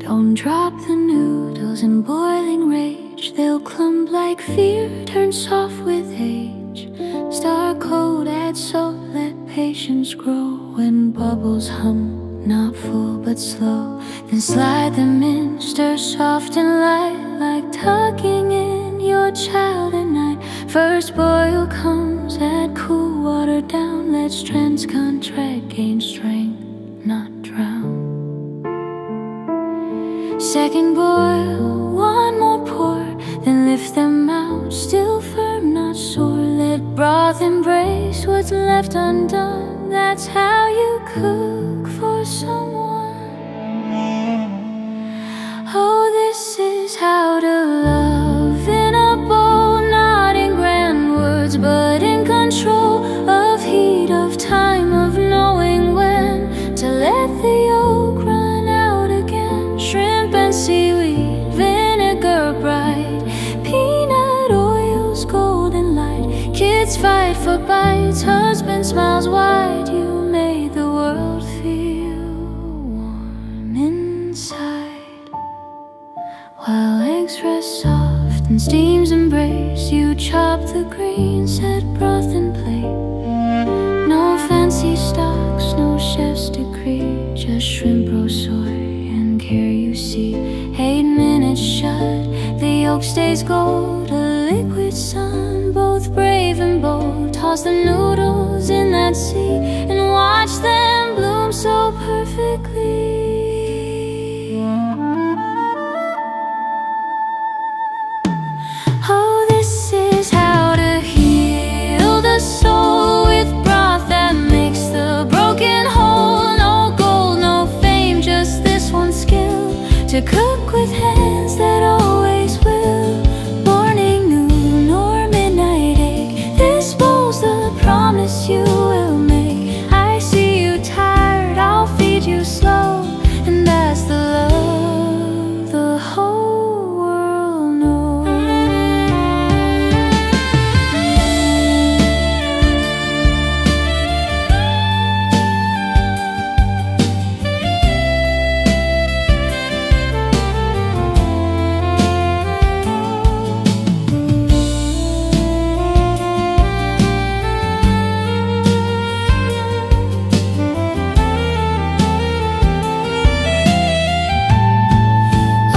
Don't drop the noodles in boiling rage. They'll clump like fear, turn soft with age. Start cold, add salt, let patience grow. When bubbles hum, not full but slow. Then slide them in, stir soft and light, like tucking in your child at night. First boil comes, add cool water down. Let strands contract, gain strength, not drown. Second boil, one more pour. Then lift them out, still firm, not sore. Let broth embrace what's left undone. That's how you cook for someone. Oh, this is how to love in a bowl. Not in grand words, but in control of heat, of time, of knowing when to let the yolk run out again. Shrimp and seaweed, vinegar bright, peanut oil's golden light. Kids fight for bites, husband smiles wide. You made the world feel warm inside. While eggs rest soft and steams embrace, you chop the greens, set broth in plate. No fancy stocks, no chef's decree, just shrimp roast soy and care you see. 8 minutes shut, the yolk stays gold, a liquid sun, both brave and bold. Toss the noodles in that sea and watch them bloom so perfectly. Oh, this is how to heal the soul with broth that makes the broken whole. No gold, no fame, just this one skill, to cook with hands that always will. Morning, noon, or midnight ache, this bowl's the promise you will make. I see you tired, I'll feed you slow, and that's the love the whole world knows.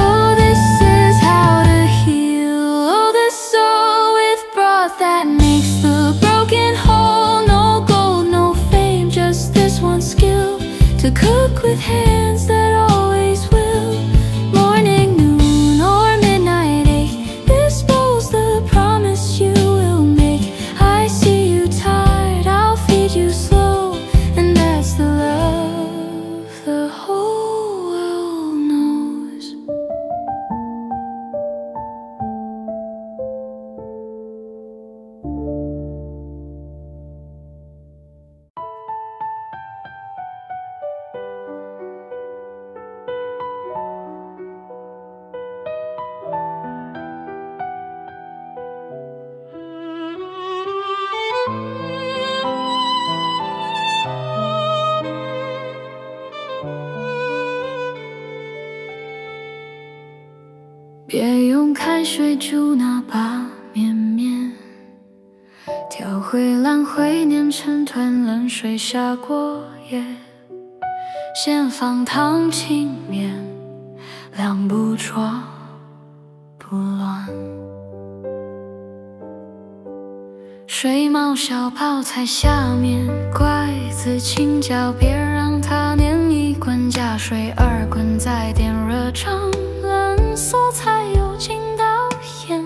Oh, this is how to heal the soul with broth that makes the broken whole. No gold, no fame, just this one skill, to cook with hands that always will. Morning, noon, or midnight ache, this bowl's the promise you will make. I see you tired, I'll feed you slow, and that's the love the whole world knows.别用开水煮那把绵绵，调回烂会粘成团，冷水下过夜。先放糖轻面，两不抓不乱。水冒小泡菜下面，拐子青椒，别让它粘一滚，加水2滚，再点热汤，冷缩才有劲道盐。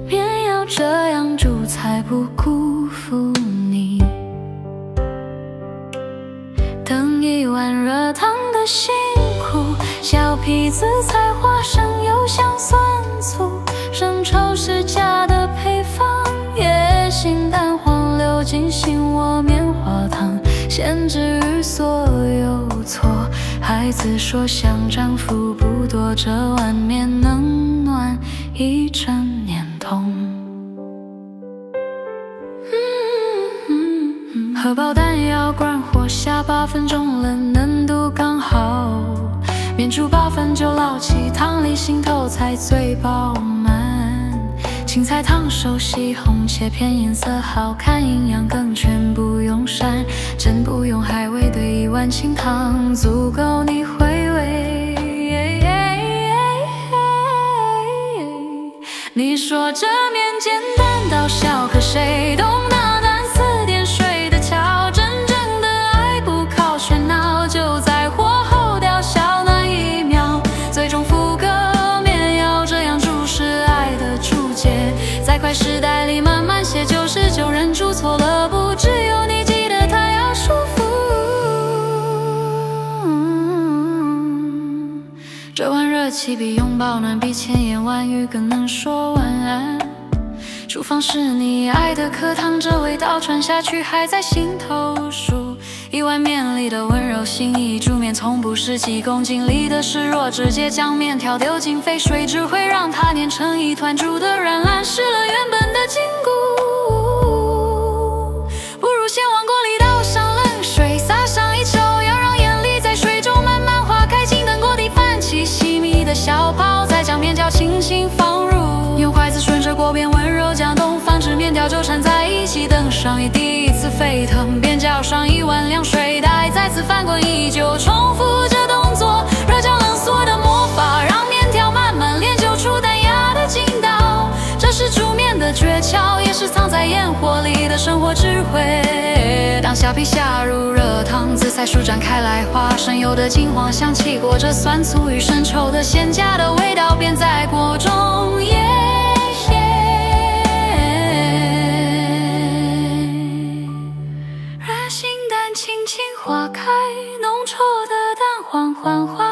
面要这样煮才不辜负你。等一碗热汤的辛苦，小痞子菜花生油香酸醋，生抽是加的配方，野杏蛋黄流进心窝棉花糖，咸至于所有错。孩子说想丈夫不多，这碗面能暖一整年冬。荷包蛋要关火下8分钟了，嫩度刚好。面连煮8分就捞起，汤里心头才最饱满。青菜汤熟悉，红切片颜色好看，营养更全不用删，真不用海味的1碗清汤，足够你回味。你说这面简单到笑，可谁懂那难4点水的巧？真正的爱不靠喧闹，就在火候掉小那1秒。最终副歌面要这样煮，是爱的注解，在快时代里慢慢写，99人煮错了不，只有你记得它要舒服。这碗热气比拥抱暖，比千言万语更能说晚安。厨房是你爱的课堂，这味道传下去还在心头数。1碗面里的温柔心意，煮面从不是几公斤里的事，若直接将面条丢进沸水，只会让它粘成一团，煮得软烂，失了原本的筋骨。不如先往锅里倒上冷水，撒上一球，要让眼里在水中慢慢化开，静等锅底泛起细密的小泡，再将面条轻轻放入，用筷子顺着锅边温柔搅动，防止面条纠缠在一起。等上一第一次沸腾，便浇上1碗凉水，待再次翻滚，依旧重复这动作，热胀冷缩的魔法，让面条慢慢练就出弹牙的劲道。这是煮面的诀窍，也是藏在烟火里的生活智慧。当虾皮下入热汤，紫菜舒展开来，花生油的金黄香气裹着酸醋与生抽的鲜加的味道，便在锅中热心蛋轻轻化开，浓稠的蛋黄缓滑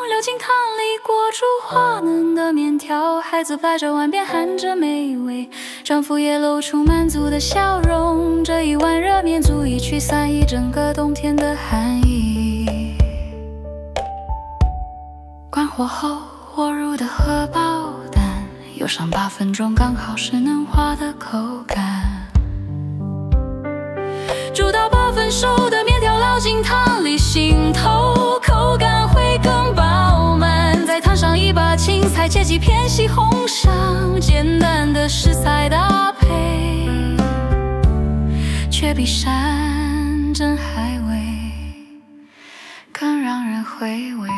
流进汤里，裹住滑嫩的面条。孩子摆着碗边含着美味，丈夫也露出满足的笑容。这1碗热面足以驱散一整个冬天的寒意。关火后和入的荷包蛋，油上8分钟，刚好是嫩滑的口感。煮到8分熟的面条捞进汤里，心头口感会更饱满。再烫上1把青菜，切几片细红香，简单的食材搭配，却比山珍海味更让人回味。